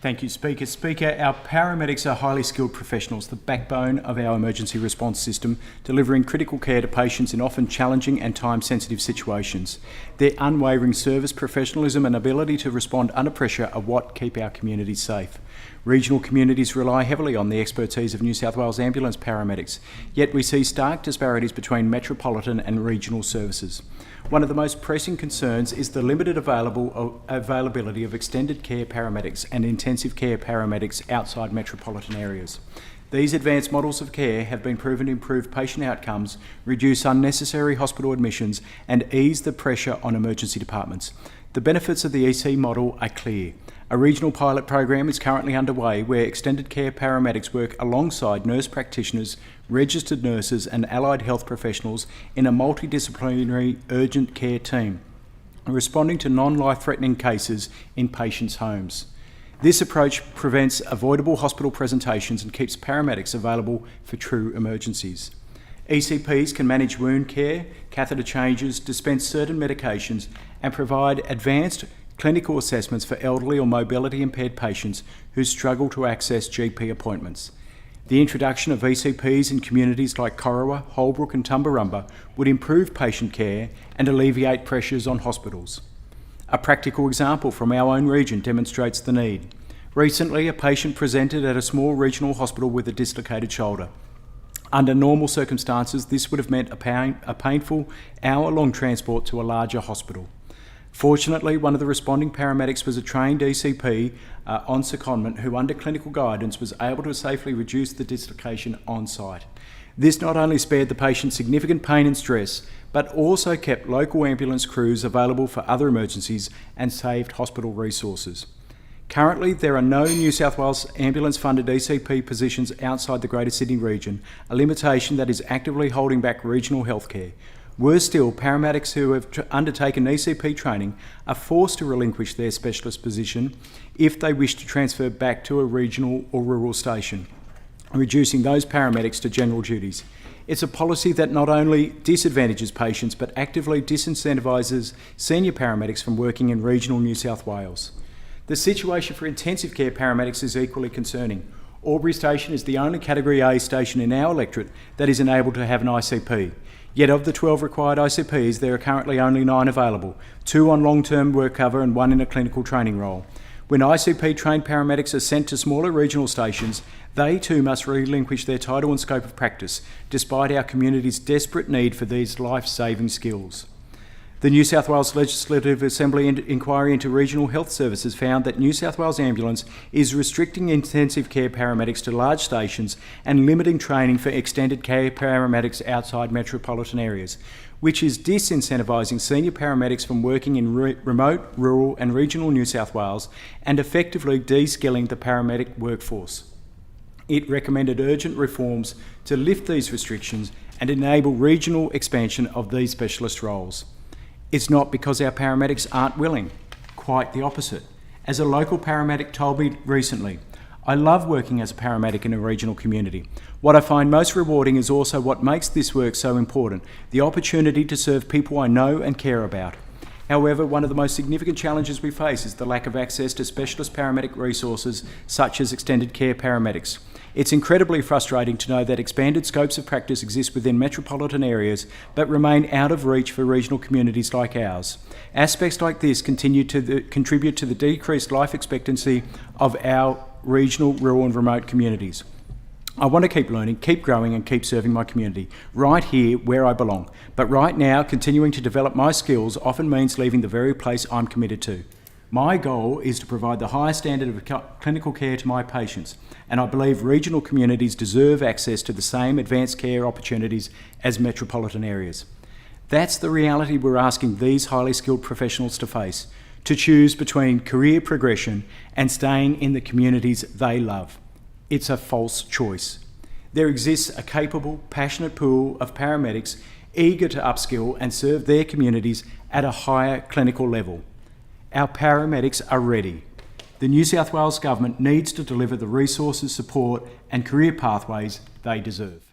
Thank you, Speaker. Speaker, our paramedics are highly skilled professionals, the backbone of our emergency response system, delivering critical care to patients in often challenging and time-sensitive situations. Their unwavering service, professionalism and ability to respond under pressure are what keep our communities safe. Regional communities rely heavily on the expertise of New South Wales ambulance paramedics, yet we see stark disparities between metropolitan and regional services. One of the most pressing concerns is the limited availability of extended care paramedics and intensive care paramedics outside metropolitan areas. These advanced models of care have been proven to improve patient outcomes, reduce unnecessary hospital admissions and ease the pressure on emergency departments. The benefits of the EC model are clear. A regional pilot program is currently underway where extended care paramedics work alongside nurse practitioners, registered nurses and allied health professionals in a multidisciplinary urgent care team, responding to non-life-threatening cases in patients' homes. This approach prevents avoidable hospital presentations and keeps paramedics available for true emergencies. ECPs can manage wound care, catheter changes, dispense certain medications and provide advanced clinical assessments for elderly or mobility impaired patients who struggle to access GP appointments. The introduction of ECPs in communities like Corowa, Holbrook and Tumbarumba would improve patient care and alleviate pressures on hospitals. A practical example from our own region demonstrates the need. Recently, a patient presented at a small regional hospital with a dislocated shoulder. Under normal circumstances, this would have meant a painful hour-long transport to a larger hospital. Fortunately, one of the responding paramedics was a trained ECP on secondment who, under clinical guidance, was able to safely reduce the dislocation on site. This not only spared the patient significant pain and stress, but also kept local ambulance crews available for other emergencies and saved hospital resources. Currently, there are no New South Wales ambulance-funded ECP positions outside the Greater Sydney region, a limitation that is actively holding back regional healthcare. Worse still, paramedics who have undertaken ECP training are forced to relinquish their specialist position if they wish to transfer back to a regional or rural station, reducing those paramedics to general duties. It's a policy that not only disadvantages patients but actively disincentivises senior paramedics from working in regional New South Wales. The situation for intensive care paramedics is equally concerning. Albury Station is the only Category A station in our electorate that is enabled to have an ICP. Yet of the 12 required ICPs, there are currently only 9 available, 2 on long-term work cover and 1 in a clinical training role. When ICP-trained paramedics are sent to smaller regional stations, they too must relinquish their title and scope of practice, despite our community's desperate need for these life-saving skills. The New South Wales Legislative Assembly inquiry into regional health services found that New South Wales Ambulance is restricting intensive care paramedics to large stations and limiting training for extended care paramedics outside metropolitan areas, which is disincentivising senior paramedics from working in remote, rural and regional New South Wales and effectively de-skilling the paramedic workforce. It recommended urgent reforms to lift these restrictions and enable regional expansion of these specialist roles. It's not because our paramedics aren't willing, quite the opposite. As a local paramedic told me recently, I love working as a paramedic in a regional community. What I find most rewarding is also what makes this work so important, the opportunity to serve people I know and care about. However, one of the most significant challenges we face is the lack of access to specialist paramedic resources such as extended care paramedics. It's incredibly frustrating to know that expanded scopes of practice exist within metropolitan areas but remain out of reach for regional communities like ours. Aspects like this contribute to the decreased life expectancy of our regional, rural and remote communities. I want to keep learning, keep growing and keep serving my community, right here where I belong. But right now, continuing to develop my skills often means leaving the very place I'm committed to. My goal is to provide the highest standard of clinical care to my patients, and I believe regional communities deserve access to the same advanced care opportunities as metropolitan areas. That's the reality we're asking these highly skilled professionals to face, to choose between career progression and staying in the communities they love. It's a false choice. There exists a capable, passionate pool of paramedics eager to upskill and serve their communities at a higher clinical level. Our paramedics are ready. The New South Wales Government needs to deliver the resources, support and career pathways they deserve.